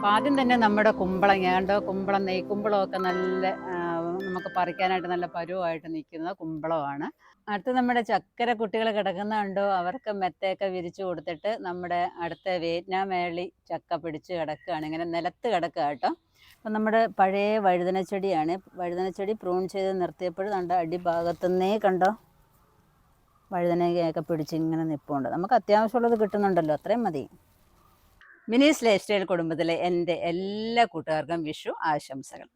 ആദ്യം തന്നെ നമ്മുടെ കുമ്പളങ്ങ കണ്ടോ, കുമ്പളം നെയ്ക്കുമ്പളമൊക്കെ നല്ല നമുക്ക് പറിക്കാനായിട്ട് നല്ല പരുവായിട്ട് നിൽക്കുന്ന കുമ്പളമാണ്. അടുത്ത് നമ്മുടെ ചക്കര കുട്ടികൾ കിടക്കുന്ന കണ്ടോ, അവർക്ക് മെത്തയൊക്കെ വിരിച്ചു കൊടുത്തിട്ട് നമ്മുടെ അടുത്ത വിയറ്റ്നാം വേളി ചക്ക പിടിച്ച് കിടക്കുകയാണ്, ഇങ്ങനെ നിലത്ത് കിടക്കുക കേട്ടോ. അപ്പം നമ്മുടെ പഴയ വഴുതനച്ചെടിയാണ്. വഴുതനച്ചെടി പ്രൂൺ ചെയ്ത് നിർത്തിയപ്പോൾ കണ്ട അടിഭാഗത്തുനിന്നേ കണ്ടോ വഴുതനയൊക്കെ പിടിച്ച് ഇങ്ങനെ നിൽപ്പുണ്ട്. നമുക്ക് അത്യാവശ്യമുള്ളത് കിട്ടുന്നുണ്ടല്ലോ, അത്രയും മതി. മിനീസ് ലൈഫ് സ്റ്റൈൽ കുടുംബത്തിലെ എൻ്റെ എല്ലാ കൂട്ടുകാർക്കും വിഷു ആശംസകൾ.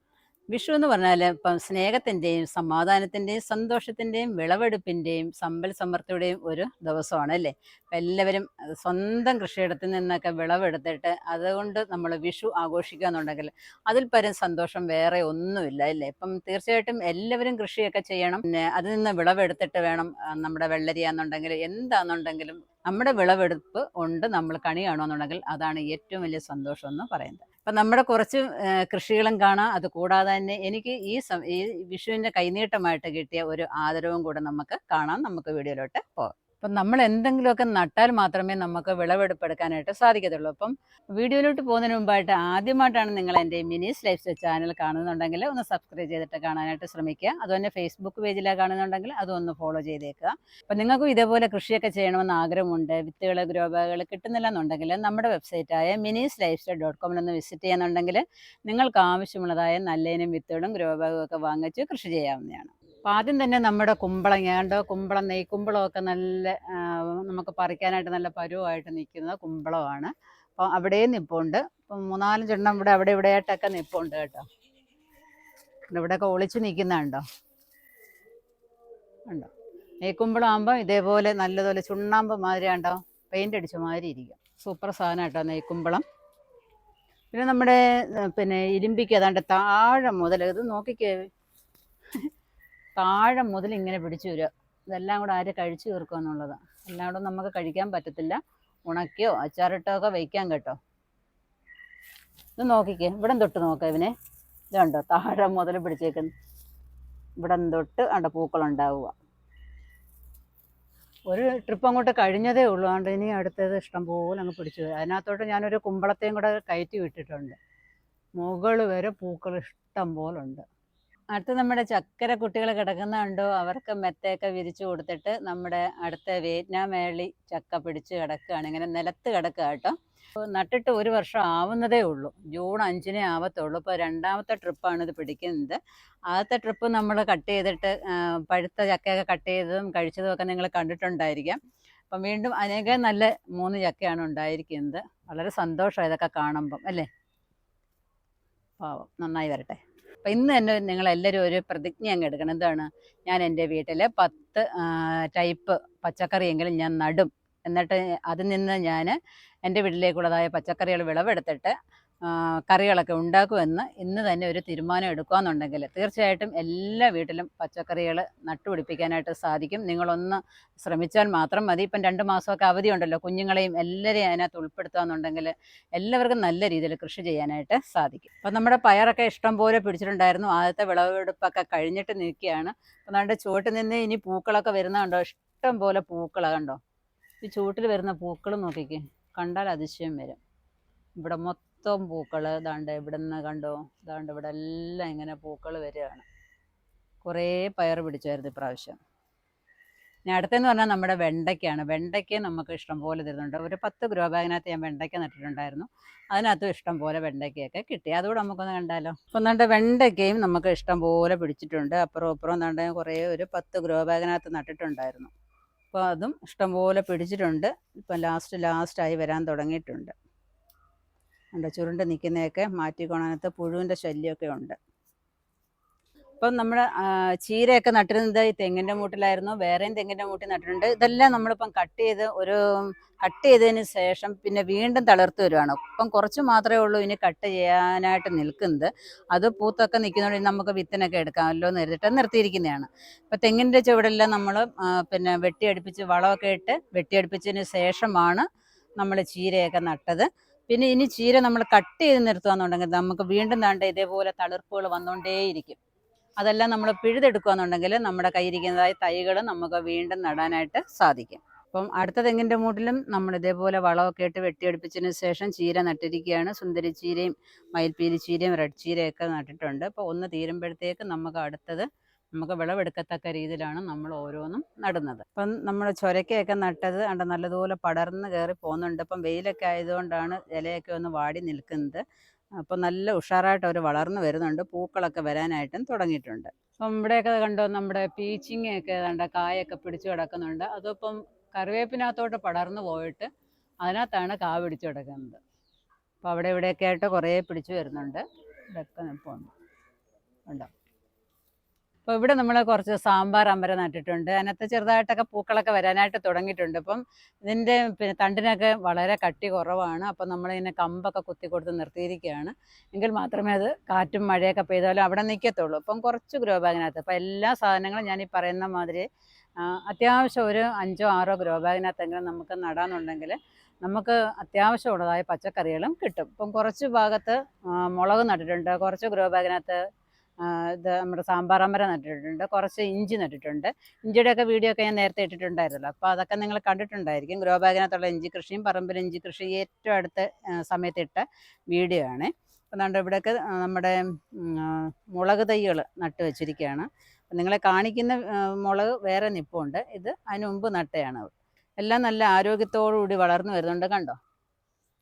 വിഷു എന്ന് പറഞ്ഞാൽ ഇപ്പം സ്നേഹത്തിൻ്റെയും സമാധാനത്തിൻ്റെയും സന്തോഷത്തിൻ്റെയും വിളവെടുപ്പിൻ്റെയും സമ്പൽ സമൃദ്ധിയുടെയും ഒരു ദിവസമാണ് അല്ലേ. അപ്പം എല്ലാവരും സ്വന്തം കൃഷിയിടത്തിൽ നിന്നൊക്കെ വിളവെടുത്തിട്ട് അതുകൊണ്ട് നമ്മൾ വിഷു ആഘോഷിക്കുക എന്നുണ്ടെങ്കിൽ അതിൽ പരം സന്തോഷം വേറെ ഒന്നുമില്ല അല്ലേ. ഇപ്പം തീർച്ചയായിട്ടും എല്ലാവരും കൃഷിയൊക്കെ ചെയ്യണം. പിന്നെ അതിൽ നിന്ന് വിളവെടുത്തിട്ട് വേണം നമ്മുടെ വെള്ളരിയാന്നുണ്ടെങ്കിൽ എന്താണെന്നുണ്ടെങ്കിലും നമ്മുടെ വിളവെടുപ്പ് കൊണ്ട് നമ്മൾ കണി കാണുമെന്നുണ്ടെങ്കിൽ അതാണ് ഏറ്റവും വലിയ സന്തോഷം എന്ന് പറയുന്നത്. അപ്പം നമ്മുടെ കുറച്ച് കൃഷികളും കാണാം. അത് കൂടാതെ തന്നെ എനിക്ക് ഈ വിഷുവിൻ്റെ കൈനീട്ടമായിട്ട് കിട്ടിയ ഒരു ആദരവും കൂടെ നമുക്ക് കാണാം. നമുക്ക് വീഡിയോയിലോട്ട് പോകാം. അപ്പം നമ്മൾ എന്തെങ്കിലുമൊക്കെ നട്ടാൽ മാത്രമേ നമുക്ക് വിളവെടുപ്പെടുക്കാനായിട്ട് സാധിക്കത്തുള്ളൂ. അപ്പം വീഡിയോയിലോട്ട് പോകുന്നതിന് മുമ്പായിട്ട് ആദ്യമായിട്ടാണ് നിങ്ങൾ എൻ്റെ മിനീസ് ലൈഫ് സ്റ്റൈൽ ചാനൽ കാണുന്നുണ്ടെങ്കിൽ ഒന്ന് സബ്സ്ക്രൈബ് ചെയ്തിട്ട് കാണാനായിട്ട് ശ്രമിക്കുക. അതുപോലെ ഫേസ്ബുക്ക് പേജിലാണ് കാണുന്നുണ്ടെങ്കിൽ അതൊന്ന് ഫോളോ ചെയ്തേക്കുക. അപ്പം നിങ്ങൾക്കും ഇതേപോലെ കൃഷിയൊക്കെ ചെയ്യണമെന്ന് ആഗ്രഹമുണ്ട്, വിത്തുകൾ ഗ്രോ ബാഗുകൾ കിട്ടുന്നില്ല എന്നുണ്ടെങ്കിൽ നമ്മുടെ വെബ്സൈറ്റായ minisslifestyle.com ഒന്ന് വിസിറ്റ് ചെയ്യുന്നുണ്ടെങ്കിൽ നിങ്ങൾക്ക് ആവശ്യമുള്ളതായ നല്ലയിനം വിത്തുകളും ഗ്രോ ബാഗും ഒക്കെ വാങ്ങിച്ച് കൃഷി ചെയ്യാവുന്നതാണ്. അപ്പം ആദ്യം തന്നെ നമ്മുടെ കുമ്പളങ്ങ കണ്ടോ, കുമ്പളം നെയ്ക്കുമ്പളമൊക്കെ നല്ല നമുക്ക് പറിക്കാനായിട്ട് നല്ല പരുവായിട്ട് നിൽക്കുന്ന കുമ്പളമാണ്. അപ്പോൾ അവിടെയും നിൽപ്പുണ്ട്. ഇപ്പം 3-4 ഇവിടെ അവിടെ ഇവിടെയായിട്ടൊക്കെ നിൽപ്പുണ്ട് കേട്ടോ. ഇവിടെയൊക്കെ ഒളിച്ച് നിൽക്കുന്നുണ്ടോ ഉണ്ടോ. നെയ്ക്കുമ്പളം ആകുമ്പോൾ ഇതേപോലെ നല്ലതുപോലെ ചുണ്ണാമ്പ് മാതിരി ഉണ്ടോ, പെയിൻ്റ് അടിച്ച മാതിരി ഇരിക്കും. സൂപ്പർ സാധനം കേട്ടോ നെയ്ക്കുമ്പളം. പിന്നെ നമ്മുടെ ഇരുമ്പിക്ക് അതാണ്ട് താഴെ മുതൽ ഇത് നോക്കിക്കേ, താഴെ മുതൽ ഇങ്ങനെ പിടിച്ചു വരിക. ഇതെല്ലാം കൂടെ ആര് കഴിച്ചു തീർക്കുക എന്നുള്ളതാണ്. എല്ലാം കൂടെ നമുക്ക് കഴിക്കാൻ പറ്റത്തില്ല. ഉണക്കിയോ അച്ചാറിട്ടോ ഒക്കെ വയ്ക്കാം കേട്ടോ. ഇത് നോക്കിക്കേ, ഇവിടെ തൊട്ട് നോക്കാം ഇവനെ. ഇതുണ്ടോ താഴെ മുതൽ പിടിച്ചേക്കുന്നു. ഇവിടെ തൊട്ട് അണ്ട പൂക്കളുണ്ടാവുക. ഒരു ട്രിപ്പ് അങ്ങോട്ട് കഴിഞ്ഞതേ ഉള്ളൂ. അതുകൊണ്ട് ഇനി അടുത്തത് ഇഷ്ടം പോലെ അങ്ങ് പിടിച്ചു വരും. അതിനകത്തോട്ട് ഞാനൊരു കുമ്പളത്തെയും കൂടെ കയറ്റി വിട്ടിട്ടുണ്ട്. മുകൾ വരെ പൂക്കൾ ഇഷ്ടം പോലെ ഉണ്ട്. അടുത്ത് നമ്മുടെ ചക്കര കുട്ടികൾ കിടക്കുന്ന കണ്ടോ, അവർക്ക് മെത്തയൊക്കെ വിരിച്ചു കൊടുത്തിട്ട് നമ്മുടെ അടുത്ത വിയറ്റ്നാം വേളി ചക്ക പിടിച്ച് കിടക്കുകയാണ്, ഇങ്ങനെ നിലത്ത് കിടക്കുക കേട്ടോ. നട്ടിട്ട് 1 വർഷം ആവുന്നതേ ഉള്ളൂ. ജൂൺ 5-നേ ആവത്തുള്ളൂ. ഇപ്പോൾ 2ാമത്തെ ട്രിപ്പാണ് ഇത് പിടിക്കുന്നത്. ആദ്യത്തെ ട്രിപ്പ് നമ്മൾ കട്ട് ചെയ്തിട്ട് പഴുത്ത ചക്കയൊക്കെ കട്ട് ചെയ്തതും കഴിച്ചതും ഒക്കെ നിങ്ങൾ കണ്ടിട്ടുണ്ടായിരിക്കാം. അപ്പം വീണ്ടും അനേകം നല്ല 3 ചക്കയാണ് ഉണ്ടായിരിക്കുന്നത്. വളരെ സന്തോഷമാണ് ഇതൊക്കെ കാണുമ്പം അല്ലേ. പാവം, നന്നായി വരട്ടെ. അപ്പം ഇന്ന് തന്നെ നിങ്ങളെല്ലാവരും ഒരു പ്രതിജ്ഞ അങ്ങ് എടുക്കണം. എന്താണ്? ഞാൻ എൻ്റെ വീട്ടിൽ 10 ടൈപ്പ് പച്ചക്കറിയെങ്കിലും ഞാൻ നടും. എന്നിട്ട് അതിൽ നിന്ന് ഞാൻ എൻ്റെ വീട്ടിലേക്കുള്ളതായ പച്ചക്കറികൾ വിളവെടുത്തിട്ട് കറികളൊക്കെ ഉണ്ടാക്കുമെന്ന് ഇന്ന് തന്നെ ഒരു തീരുമാനം എടുക്കുകയെന്നുണ്ടെങ്കിൽ തീർച്ചയായിട്ടും എല്ലാ വീട്ടിലും പച്ചക്കറികൾ നട്ടുപിടിപ്പിക്കാനായിട്ട് സാധിക്കും. നിങ്ങളൊന്ന് ശ്രമിച്ചാൽ മാത്രം മതി. ഇപ്പം 2 മാസമൊക്കെ അവധിയുണ്ടല്ലോ, കുഞ്ഞുങ്ങളെയും എല്ലാവരെയും അതിനകത്ത് ഉൾപ്പെടുത്തുകയെന്നുണ്ടെങ്കിൽ എല്ലാവർക്കും നല്ല രീതിയിൽ കൃഷി ചെയ്യാനായിട്ട് സാധിക്കും. അപ്പം നമ്മുടെ പയറൊക്കെ ഇഷ്ടം പോലെ പിടിച്ചിട്ടുണ്ടായിരുന്നു. ആദ്യത്തെ വിളവെടുപ്പൊക്കെ കഴിഞ്ഞിട്ട് നിൽക്കുകയാണ്. അപ്പം നമ്മുടെ ചുവട്ടിൽ നിന്ന് ഇനി പൂക്കളൊക്കെ വരുന്നതുണ്ടോ, ഇഷ്ടം പോലെ പൂക്കളാണ് കണ്ടോ. ഈ ചുവട്ടിൽ വരുന്ന പൂക്കൾ നോക്കിക്കേ, കണ്ടാൽ അതിശയം വരും. ഇവിടെ മൊത്തം പൂക്കൾ ഇതാണ്ട് ഇവിടെ നിന്ന് കണ്ടോ, ഇതാണ്ട് ഇവിടെ എല്ലാം ഇങ്ങനെ പൂക്കൾ വരികയാണ്. കുറേ പയർ പിടിച്ചായിരുന്നു ഇപ്രാവശ്യം. ഇനി അടുത്തെന്ന് പറഞ്ഞാൽ നമ്മുടെ വെണ്ടയ്ക്കാണ്. വെണ്ടയ്ക്ക് നമുക്ക് ഇഷ്ടം പോലെ തരുന്നുണ്ട്. ഒരു 10 ഗ്രോ ബാഗിനകത്ത് ഞാൻ വെണ്ടയ്ക്ക നട്ടിട്ടുണ്ടായിരുന്നു. അതിനകത്തും ഇഷ്ടം പോലെ വെണ്ടയ്ക്കയൊക്കെ കിട്ടി. അതുകൂടെ നമുക്കൊന്ന് കണ്ടാലോ. അപ്പം നമ്മുടെ വെണ്ടയ്ക്കയും നമുക്ക് ഇഷ്ടം പോലെ പിടിച്ചിട്ടുണ്ട്. അപ്പുറം ഇപ്പുറം എന്താണ്ട് കുറേ ഒരു 10 ഗ്രോ ബാഗിനകത്ത് നട്ടിട്ടുണ്ടായിരുന്നു. അപ്പോൾ അതും ഇഷ്ടംപോലെ പിടിച്ചിട്ടുണ്ട്. ഇപ്പം ലാസ്റ്റായി വരാൻ തുടങ്ങിയിട്ടുണ്ട്. ഉണ്ട് ചുരുണ്ട് നിൽക്കുന്നതൊക്കെ മാറ്റിക്കോണാനത്ത് പുഴുവിൻ്റെ ശല്യമൊക്കെ ഉണ്ട്. അപ്പം നമ്മൾ ചീരയൊക്കെ നട്ടിരുന്നത് ഈ തെങ്ങിൻ്റെ മൂട്ടിലായിരുന്നു. വേറെയും തെങ്ങിൻ്റെ മൂട്ടിൽ നട്ടിട്ടുണ്ട്. ഇതെല്ലാം നമ്മളിപ്പം കട്ട് ചെയ്തതിന് ശേഷം പിന്നെ വീണ്ടും തളിർത്ത് വരുവാണ്. ഇപ്പം കുറച്ച് മാത്രമേ ഉള്ളൂ ഇനി കട്ട് ചെയ്യാനായിട്ട് നിൽക്കുന്നത്. അത് പൂത്തൊക്കെ നിൽക്കുന്നതുകൊണ്ട് നമുക്ക് വിത്തിനൊക്കെ എടുക്കാമല്ലോ എന്ന് കരുതിയിട്ട് നിർത്തിയിരിക്കുന്നതാണ്. ഇപ്പം തെങ്ങിൻ്റെ ചുവടെല്ലാം നമ്മൾ വെട്ടിയടുപ്പിച്ച് വളമൊക്കെ ഇട്ട് വെട്ടിയടുപ്പിച്ചതിന് ശേഷമാണ് നമ്മൾ ചീരയൊക്കെ നട്ടത്. പിന്നെ ഇനി ചീര നമ്മൾ കട്ട് ചെയ്ത് നിർത്തുകയെന്നുണ്ടെങ്കിൽ നമുക്ക് വീണ്ടും ഇതേപോലെ തളിർപ്പുകൾ വന്നുകൊണ്ടേയിരിക്കും. അതെല്ലാം നമ്മൾ പിഴുതെടുക്കുകയെന്നുണ്ടെങ്കിൽ നമ്മുടെ കയ്യിരിക്കുന്നതായ തൈകൾ നമുക്ക് വീണ്ടും നടാനായിട്ട് സാധിക്കും. അപ്പം അടുത്ത തെങ്ങിൻ്റെ മൂട്ടിലും നമ്മൾ ഇതേപോലെ വളമൊക്കെ ഇട്ട് വെട്ടിയെടുപ്പിച്ചതിന് ശേഷം ചീര നട്ടിരിക്കുകയാണ്. സുന്ദരി ചീരയും മയിൽപ്പീലി ചീരയും റെഡ് ചീരയൊക്കെ നട്ടിട്ടുണ്ട്. അപ്പോൾ ഒന്ന് തീരുമ്പോഴത്തേക്ക് നമുക്ക് വിളവെടുക്കത്തക്ക രീതിയിലാണ് നമ്മൾ ഓരോന്നും നടുന്നത്. അപ്പം നമ്മൾ ചൊരക്കയൊക്കെ നട്ടത് കണ്ട നല്ലതുപോലെ പടർന്ന് കയറി പോകുന്നുണ്ട്. ഇപ്പം വെയിലൊക്കെ ആയതുകൊണ്ടാണ് ഇലയൊക്കെ ഒന്ന് വാടി നിൽക്കുന്നത്. അപ്പം നല്ല ഉഷാറായിട്ട് അവർ വളർന്നു വരുന്നുണ്ട്. പൂക്കളൊക്കെ വരാനായിട്ടും തുടങ്ങിയിട്ടുണ്ട്. അപ്പം ഇവിടെയൊക്കെ കണ്ടോ നമ്മുടെ പീച്ചിങ്ങയൊക്കെ കണ്ട കായൊക്കെ പിടിച്ചു കിടക്കുന്നുണ്ട്. അതിപ്പം കറിവേപ്പിനകത്തോട്ട് പടർന്നു പോയിട്ട് അതിനകത്താണ് കാ പിടിച്ചു കിടക്കുന്നത്. അപ്പോൾ അവിടെ ഇവിടെയൊക്കെ ആയിട്ട് കുറേ പിടിച്ചു വരുന്നുണ്ട്. ഇതൊക്കെ നിൽപ്പുണ്ട് ഉണ്ടോ. അപ്പോൾ ഇവിടെ നമ്മൾ കുറച്ച് സാമ്പാർ അമര നട്ടിട്ടുണ്ട്. അതിനകത്ത് ചെറുതായിട്ടൊക്കെ പൂക്കളൊക്കെ വരാനായിട്ട് തുടങ്ങിയിട്ടുണ്ട്. അപ്പം ഇതിൻ്റെ തണ്ടിനൊക്കെ വളരെ കട്ടി കുറവാണ്. അപ്പം നമ്മളിങ്ങനെ കമ്പൊക്കെ കുത്തി കൊടുത്ത് നിർത്തിയിരിക്കുകയാണ്. എങ്കിൽ മാത്രമേ അത് കാറ്റും മഴയൊക്കെ പെയ്താലും അവിടെ നിൽക്കത്തുള്ളൂ. അപ്പം കുറച്ച് ഗ്രോ ബാഗിനകത്ത് അപ്പം എല്ലാ സാധനങ്ങളും ഞാൻ ഈ പറയുന്ന മാതിരി അത്യാവശ്യം ഒരു 5-6 ഗ്രോ ബാഗിനകത്തെങ്കിലും നമുക്ക് നടാന്നുണ്ടെങ്കിൽ നമുക്ക് അത്യാവശ്യമുള്ളതായ പച്ചക്കറികളും കിട്ടും. ഇപ്പം കുറച്ച് ഭാഗത്ത് മുളക് നട്ടിട്ടുണ്ട്, കുറച്ച് ഗ്രോ ബാഗിനകത്ത് ഇത് നമ്മുടെ സാമ്പാർ അമര നട്ടിട്ടുണ്ട്, കുറച്ച് ഇഞ്ചി നട്ടിട്ടുണ്ട്. ഇഞ്ചിയുടെയൊക്കെ വീഡിയോ ഒക്കെ ഞാൻ നേരത്തെ ഇട്ടിട്ടുണ്ടായിരുന്നല്ലോ. അപ്പോൾ അതൊക്കെ നിങ്ങൾ കണ്ടിട്ടുണ്ടായിരിക്കും. ഗ്രോ ബാഗിനകത്തുള്ള ഇഞ്ചി കൃഷിയും പറമ്പിൽ ഇഞ്ചി കൃഷി ഏറ്റവും അടുത്ത സമയത്ത് ഇട്ട വീഡിയോ ആണ്. അപ്പം അതുകൊണ്ട് ഇവിടെയൊക്കെ നമ്മുടെ മുളക് തൈകൾ നട്ട് വെച്ചിരിക്കുകയാണ്. നിങ്ങളെ കാണിക്കുന്ന മുളക് വേറെ നിപ്പുണ്ട്. ഇത് അതിന് മുമ്പ് നട്ടയാണ്. എല്ലാം നല്ല ആരോഗ്യത്തോടുകൂടി വളർന്നു വരുന്നുണ്ട്. കണ്ടോ,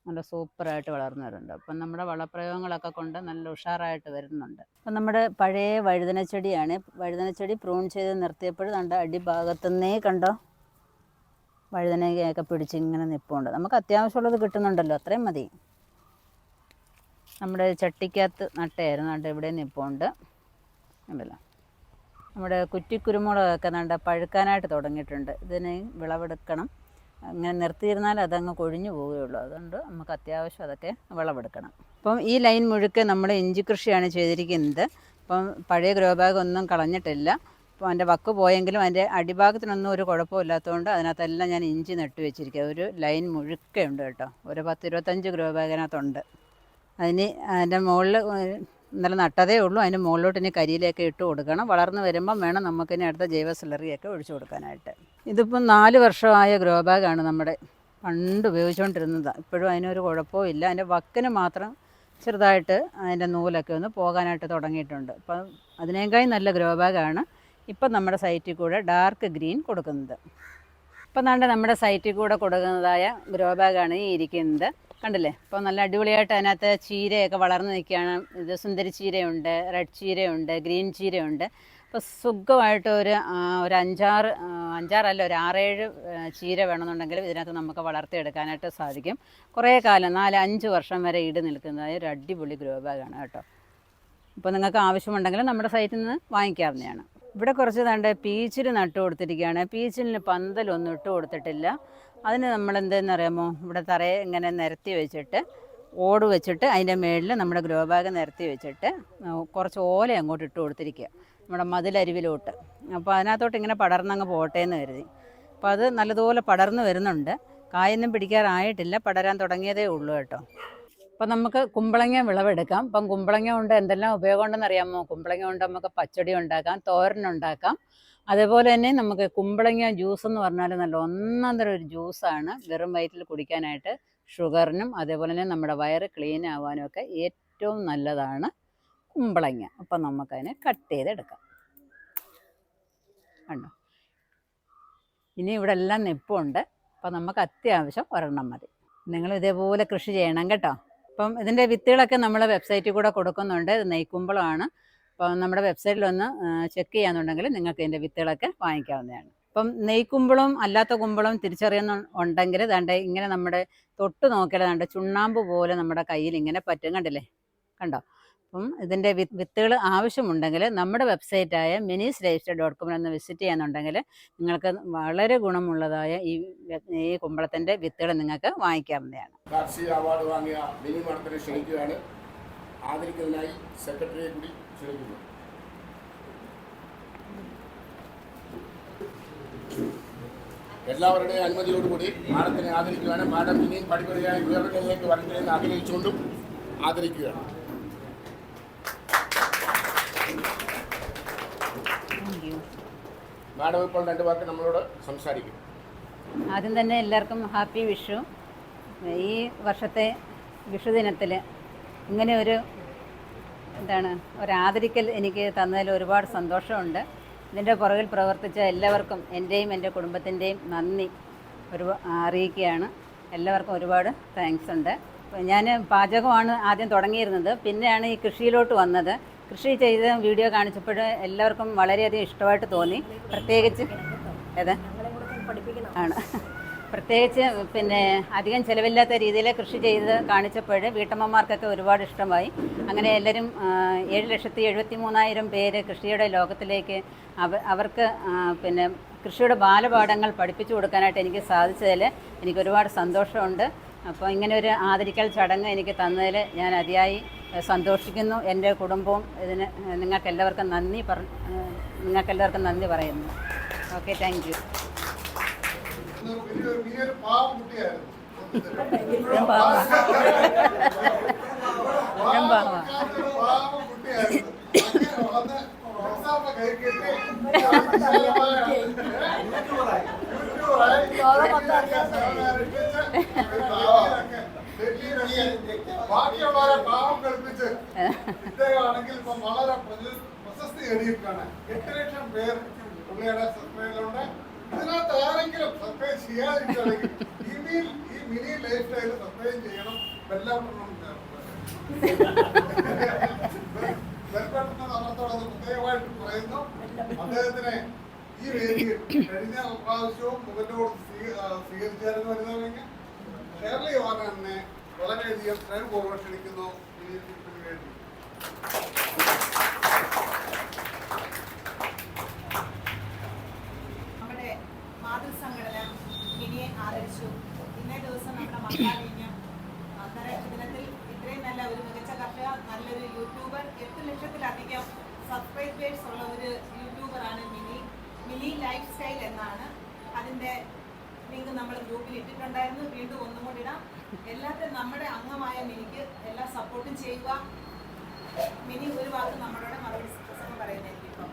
നല്ല സൂപ്പറായിട്ട് വളർന്നു വരുന്നുണ്ട്. അപ്പം നമ്മുടെ വളപ്രയോഗങ്ങളൊക്കെ കൊണ്ട് നല്ല ഉഷാറായിട്ട് വരുന്നുണ്ട്. അപ്പം നമ്മുടെ പഴയ വഴുതനച്ചെടിയാണ്. വഴുതനച്ചെടി പ്രൂൺ ചെയ്ത് നിർത്തിയപ്പോൾ കണ്ട അടിഭാഗത്തുനിന്നേ കണ്ടോ വഴുതനയൊക്കെ പിടിച്ച് ഇങ്ങനെ നിൽപ്പുണ്ട്. നമുക്ക് അത്യാവശ്യമുള്ളത് കിട്ടുന്നുണ്ടല്ലോ, അത്രയും മതി. നമ്മുടെ ചട്ടിക്കകത്ത് നട്ടയായിരുന്നു. കണ്ട ഇവിടെ നിൽപ്പുണ്ട് ഉണ്ടല്ലോ. നമ്മുടെ കുറ്റിക്കുരുമുളകൊക്കെ കണ്ട പഴുക്കാനായിട്ട് തുടങ്ങിയിട്ടുണ്ട്. ഇതിന് വിളവെടുക്കണം. അങ്ങനെ നിർത്തിയിരുന്നാൽ അതങ്ങ് കൊഴിഞ്ഞു പോവുകയുള്ളൂ. അതുകൊണ്ട് നമുക്ക് അത്യാവശ്യം അതൊക്കെ വിളവെടുക്കണം. അപ്പം ഈ ലൈൻ മുഴുക്കെ നമ്മൾ ഇഞ്ചി കൃഷിയാണ് ചെയ്തിരിക്കുന്നത്. അപ്പം പഴയ ഗ്രോ ബാഗ് ഒന്നും കളഞ്ഞിട്ടില്ല. അപ്പോൾ അതിൻ്റെ വക്ക് പോയെങ്കിലും അതിൻ്റെ അടിഭാഗത്തിനൊന്നും ഒരു കുഴപ്പമില്ലാത്തതുകൊണ്ട് അതിനകത്തെല്ലാം ഞാൻ ഇഞ്ചി നട്ടു വെച്ചിരിക്കുക. ഒരു ലൈൻ മുഴുക്കെ ഉണ്ട് കേട്ടോ. ഒരു 10-25 ഗ്രോ ബാഗിനകത്തുണ്ട്. അതിൻ്റെ മുകളിൽ ഇന്നലെ നട്ടതേ ഉള്ളൂ. അതിന് മുകളിലോട്ട് ഇനി കരിയിലേക്ക് ഇട്ട് കൊടുക്കണം. വളർന്നു വരുമ്പം വേണം നമുക്കിനി അടുത്ത ജൈവ സ്ലറിയൊക്കെ ഒഴിച്ചു കൊടുക്കാനായിട്ട്. ഇതിപ്പം 4 വർഷമായ ഗ്രോ ബാഗാണ് നമ്മുടെ. പണ്ട് ഉപയോഗിച്ചുകൊണ്ടിരുന്നതാണ്. ഇപ്പോഴും അതിനൊരു കുഴപ്പവും ഇല്ല. അതിൻ്റെ വക്കിന് മാത്രം ചെറുതായിട്ട് അതിൻ്റെ നൂലൊക്കെ ഒന്ന് പോകാനായിട്ട് തുടങ്ങിയിട്ടുണ്ട്. അപ്പം അതിനേക്കാൾ നല്ല ഗ്രോ ബാഗാണ് ഇപ്പം നമ്മുടെ സൈറ്റിൽ കൂടെ ഡാർക്ക് ഗ്രീൻ കൊടുക്കുന്നത്. ഇപ്പം നമ്മുടെ സൈറ്റിൽ കൂടെ കൊടുക്കുന്നതായ ഗ്രോ ബാഗാണ് ഈ ഇരിക്കുന്നത്. കണ്ടില്ലേ. അപ്പോൾ നല്ല അടിപൊളിയായിട്ട് അതിനകത്ത് ചീരയൊക്കെ വളർന്നു നിൽക്കുകയാണ്. ഇത് സുന്ദരി ചീരയുണ്ട്, റെഡ് ചീരയുണ്ട്, ഗ്രീൻ ചീരയുണ്ട്. അപ്പോൾ സുഖമായിട്ട് ഒരു 5-6 അല്ല, ഒരു 6-7 ചീര വേണമെന്നുണ്ടെങ്കിൽ ഇതിനകത്ത് നമുക്ക് വളർത്തിയെടുക്കാനായിട്ട് സാധിക്കും. കുറേ കാലം 4-5 വർഷം വരെ ഈട് നിൽക്കുന്നതായ ഒരു അടിപൊളി ഗ്രോ ബാഗാണ് കേട്ടോ. അപ്പോൾ നിങ്ങൾക്ക് ആവശ്യമുണ്ടെങ്കിൽ നമ്മുടെ സൈറ്റിൽ നിന്ന് വാങ്ങിക്കാവുന്നതാണ്. ഇവിടെ കുറച്ച് പീച്ചിൽ നട്ടു കൊടുത്തിരിക്കുകയാണ്. പീച്ചിലിന് പന്തലൊന്നും ഇട്ട് കൊടുത്തിട്ടില്ല. അതിന് നമ്മൾ എന്തെന്നറിയാമോ, ഇവിടെ തറയെ ഇങ്ങനെ നിരത്തി വെച്ചിട്ട് ഓട് വെച്ചിട്ട് അതിൻ്റെ മുകളിൽ നമ്മുടെ ഗ്രോ ബാഗ് നിരത്തി വെച്ചിട്ട് കുറച്ച് ഓല അങ്ങോട്ട് ഇട്ട് കൊടുത്തിരിക്കുക, നമ്മുടെ മതിലരിവിലോട്ട്. അപ്പോൾ അതിനകത്തോട്ട് ഇങ്ങനെ പടർന്നങ്ങ് പോട്ടെ എന്ന് കരുതി. അപ്പോൾ അത് നല്ലതുപോലെ പടർന്നു വരുന്നുണ്ട്. കായൊന്നും പിടിക്കാറായിട്ടില്ല, പടരാൻ തുടങ്ങിയതേ ഉള്ളൂ കേട്ടോ. അപ്പം നമുക്ക് കുമ്പളങ്ങ വിളവെടുക്കാം. ഇപ്പം കുമ്പളങ്ങ കൊണ്ട് എന്തെല്ലാം ഉപയോഗം ഉണ്ടെന്ന് അറിയാമോ? കുമ്പളങ്ങ കൊണ്ട് നമുക്ക് പച്ചടി ഉണ്ടാക്കാം, തോരനുണ്ടാക്കാം. അതേപോലെ തന്നെ നമുക്ക് കുമ്പളങ്ങ ജ്യൂസ് എന്ന് പറഞ്ഞാൽ നല്ല ഒന്നാന്തരം ഒരു ജ്യൂസാണ്. വെറും വയറ്റിൽ കുടിക്കാനായിട്ട് ഷുഗറിനും അതേപോലെ തന്നെ നമ്മുടെ വയറ് ക്ലീൻ ആവാനും ഒക്കെ ഏറ്റവും നല്ലതാണ് കുമ്പളങ്ങ. അപ്പം നമുക്കതിനെ കട്ട് ചെയ്തെടുക്കാം. കണ്ടോ, ഇനി ഇവിടെ എല്ലാം നിപ്പുണ്ട്. അപ്പം നമുക്ക് അത്യാവശ്യം ഒരെണ്ണം മതി. നിങ്ങൾ ഇതേപോലെ കൃഷി ചെയ്യണം കേട്ടോ. അപ്പം ഇതിൻ്റെ വിത്തുകളൊക്കെ നമ്മൾ വെബ്സൈറ്റിൽ കൂടെ കൊടുക്കുന്നുണ്ട്. ഇത് നെയ്ക്കുമ്പളമാണ്. അപ്പം നമ്മുടെ വെബ്സൈറ്റിലൊന്ന് ചെക്ക് ചെയ്യാന്നുണ്ടെങ്കിൽ നിങ്ങൾക്ക് ഇതിൻ്റെ വിത്തുകളൊക്കെ വാങ്ങിക്കാവുന്നതാണ്. അപ്പം നെയ്ക്കുമ്പളും അല്ലാത്ത കുമ്പളും തിരിച്ചറിയുന്നുണ്ടെങ്കിൽ ദാണ്ട് ഇങ്ങനെ നമ്മുടെ തൊട്ട് നോക്കിയാൽ ദാണ്ട് ചുണ്ണാമ്പ് പോലെ നമ്മുടെ കയ്യിൽ ഇങ്ങനെ പറ്റും. കണ്ടില്ലേ, കണ്ടോ. അപ്പം ഇതിൻ്റെ വിത്തുകൾ ആവശ്യമുണ്ടെങ്കിൽ നമ്മുടെ വെബ്സൈറ്റായ minis-lifestyle.com ഒന്ന് വിസിറ്റ് ചെയ്യാന്നുണ്ടെങ്കിൽ നിങ്ങൾക്ക് വളരെ ഗുണമുള്ളതായ ഈ കുമ്പളത്തിൻ്റെ വിത്തുകൾ നിങ്ങൾക്ക് വാങ്ങിക്കാവുന്നതാണ്. കാർഷിക അവാർഡ് വാങ്ങിയ മിനി മാഡത്തിനെ ക്ഷണിക്കുകയാണ്. ആദരിക്കുന്നതിനായി സെക്രട്ടറിയെ കൂടി ക്ഷണിക്കുന്നു. എല്ലാവരുടെയും അനുമതിയോടുകൂടി മാഡത്തിനെ ആദരിക്കുകയാണ്. മാഡം ഇനിയും പടിപടിയായി ഉയർന്നതിലേക്ക് വരണമെന്ന് ആഗ്രഹിച്ചുകൊണ്ടും ആദരിക്കുകയാണ്. മാഡം ഇപ്പോൾ 2 വാക്ക് നമ്മളോട് സംസാരിക്കും. ആദ്യം തന്നെ എല്ലാവർക്കും ഹാപ്പി വിഷു. ഈ വർഷത്തെ വിഷു ദിനത്തിൽ ഇങ്ങനെ ഒരു ആദരിക്കൽ എനിക്ക് തന്നതിൽ ഒരുപാട് സന്തോഷമുണ്ട്. ഇതിൻ്റെ പുറകിൽ പ്രവർത്തിച്ച എല്ലാവർക്കും എൻ്റെയും എൻ്റെ കുടുംബത്തിൻ്റെയും നന്ദി അറിയിക്കുകയാണ്. എല്ലാവർക്കും ഒരുപാട് താങ്ക്സ് ഉണ്ട്. ഞാൻ പാചകമാണ് ആദ്യം തുടങ്ങിയിരുന്നത്, പിന്നെയാണ് ഈ കൃഷിയിലോട്ട് വന്നത്. കൃഷി ചെയ്ത് വീഡിയോ കാണിച്ചപ്പോൾ എല്ലാവർക്കും വളരെയധികം ഇഷ്ടമായിട്ട് തോന്നി. പ്രത്യേകിച്ച് പ്രത്യേകിച്ച് പിന്നെ അധികം ചിലവില്ലാത്ത രീതിയിൽ കൃഷി ചെയ്ത് കാണിച്ചപ്പോൾ വീട്ടമ്മമാർക്കൊക്കെ ഒരുപാട് ഇഷ്ടമായി. അങ്ങനെ എല്ലാവരും 7,73,000 പേര് കൃഷിയുടെ ലോകത്തിലേക്ക് അവർക്ക് പിന്നെ കൃഷിയുടെ ബാലപാഠങ്ങൾ പഠിപ്പിച്ചു കൊടുക്കാനായിട്ട് എനിക്ക് സാധിച്ചതിൽ എനിക്ക് ഒരുപാട് സന്തോഷമുണ്ട്. അപ്പോൾ ഇങ്ങനെ ഒരു ആദരിക്കൽ ചടങ്ങ് എനിക്ക് തന്നതിൽ ഞാൻ അതിയായി സന്തോഷിക്കുന്നു. എൻ്റെ കുടുംബവും ഇതിന് നിങ്ങൾക്കെല്ലാവർക്കും നന്ദി പറയുന്നു. Okay, thank you. ബാക്കിയുള്ളവരെ പാവം കളിപ്പിച്ച് ഇദ്ദേഹമാണെങ്കിൽ ഇപ്പം വളരെ പ്രശസ്തി നേടിയിരിക്കുകയാണ്. 8 ലക്ഷം പേർ പുള്ളിയുടെ സബ്സ്ക്രൈബറുണ്ട്. ഇതിനകത്ത് ആരെങ്കിലും സബ്സ്ക്രൈബ് ചെയ്യാതിരിക്കുകയാണെങ്കിൽ ഈ മിനി ലൈഫ് സ്റ്റൈൽ സബ്സ്ക്രൈബ് ചെയ്യണം. എല്ലാവർക്കും അമർത്തോളം പ്രത്യേകമായിട്ട് പറയുന്നു. അദ്ദേഹത്തിനെ ഈ വേദിയിൽ കഴിഞ്ഞ പ്രാവശ്യവും മുഖത്തോട് സ്വീകരിച്ചായിരുന്നു വരുന്നതെങ്കിൽ കേരളീയ വാഹനെ വളരെയധികം സ്നേഹപൂർവ്വം ക്ഷണിക്കുന്നു. വേണ്ടി നമ്മുടെ മാതൃസംഘടന മിനിയെ ആദരിച്ചു. ഇന്നേ ദിവസം നമ്മുടെ മഹാലിന്യം ദിനത്തിൽ ഇത്രയും നല്ല ഒരു മികച്ച കർഷക, നല്ലൊരു യൂട്യൂബർ, 8 ലക്ഷത്തിലധികം സബ്സ്ക്രൈബേഴ്സ് ഉള്ള ഒരു യൂട്യൂബറാണ് മിനി ലൈഫ് സ്റ്റൈൽ എന്നാണ്. അതിൻ്റെ ലിങ്ക് നമ്മൾ ഗ്രൂപ്പിൽ ഇട്ടിട്ടുണ്ടായിരുന്നു. വീണ്ടും ഒന്നും കൂടി ഇടാം. എല്ലാത്തിനും നമ്മുടെ അംഗമായ മിനിക്ക് എല്ലാ സപ്പോർട്ടും ചെയ്യുക. മിനി ഒരു വാക്ക് നമ്മളോട് മറുപടി പറയുന്നതായിരിക്കും. ഇപ്പം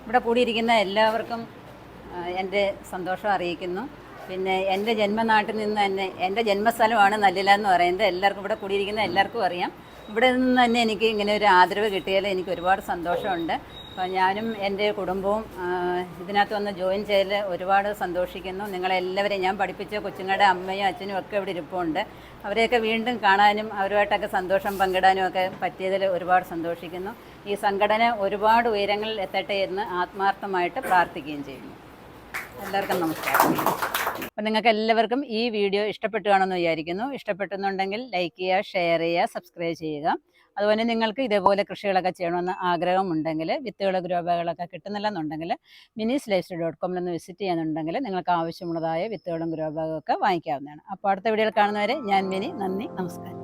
ഇവിടെ കൂടിയിരിക്കുന്ന എല്ലാവർക്കും എൻ്റെ സന്തോഷം അറിയിക്കുന്നു. പിന്നെ എൻ്റെ ജന്മനാട്ടിൽ നിന്ന് തന്നെ, എൻ്റെ ജന്മസ്ഥലമാണ് നല്ലില എന്ന് പറയുന്നത്. എല്ലാവർക്കും ഇവിടെ കൂടിയിരിക്കുന്ന എല്ലാവർക്കും അറിയാം. ഇവിടെ നിന്ന് തന്നെ എനിക്ക് ഇങ്ങനെ ഒരു ആദരവ് കിട്ടിയാൽ എനിക്ക് ഒരുപാട് സന്തോഷമുണ്ട്. അപ്പോൾ ഞാനും എൻ്റെ കുടുംബവും ഇതിനകത്ത് വന്ന് ജോയിൻ ചെയ്തതിൽ ഒരുപാട് സന്തോഷിക്കുന്നു. നിങ്ങളെല്ലാവരെയും ഞാൻ പഠിപ്പിച്ച കൊച്ചുങ്ങളുടെ അമ്മയും അച്ഛനും ഒക്കെ ഇവിടെ ഇരിപ്പുണ്ട്. അവരെയൊക്കെ വീണ്ടും കാണാനും അവരുമായിട്ടൊക്കെ സന്തോഷം പങ്കിടാനും ഒക്കെ പറ്റിയതിൽ ഒരുപാട് സന്തോഷിക്കുന്നു. ഈ സംഘടന ഒരുപാട് ഉയരങ്ങളിൽ എത്തട്ടെ എന്ന് ആത്മാർത്ഥമായിട്ട് പ്രാർത്ഥിക്കുകയും ചെയ്യുന്നു. എല്ലാവർക്കും നമസ്കാരം. അപ്പം നിങ്ങൾക്ക് എല്ലാവർക്കും ഈ വീഡിയോ ഇഷ്ടപ്പെട്ടു കാണുമെന്ന് വിചാരിക്കുന്നു. ഇഷ്ടപ്പെട്ടെന്നുണ്ടെങ്കിൽ ലൈക്ക് ചെയ്യുക, ഷെയർ ചെയ്യുക, സബ്സ്ക്രൈബ് ചെയ്യുക. അതുപോലെ നിങ്ങൾക്ക് ഇതേപോലെ കൃഷികളൊക്കെ ചെയ്യണമെന്ന് ആഗ്രഹമുണ്ടെങ്കിൽ, വിത്തുകൾ ഗ്രോബാഗുകളൊക്കെ കിട്ടുന്നില്ലെന്നുണ്ടെങ്കിൽ minis-lifestyle.com വിസിറ്റ് ചെയ്യുന്നുണ്ടെങ്കിൽ നിങ്ങൾക്ക് ആവശ്യമുള്ളതായ വിത്തുകളും ഗ്രോബാഗും ഒക്കെ വാങ്ങിക്കാവുന്നതാണ്. അപ്പോൾ അടുത്ത വീഡിയോയിൽ കാണുന്നവരെ ഞാൻ മിനി. നന്ദി, നമസ്കാരം.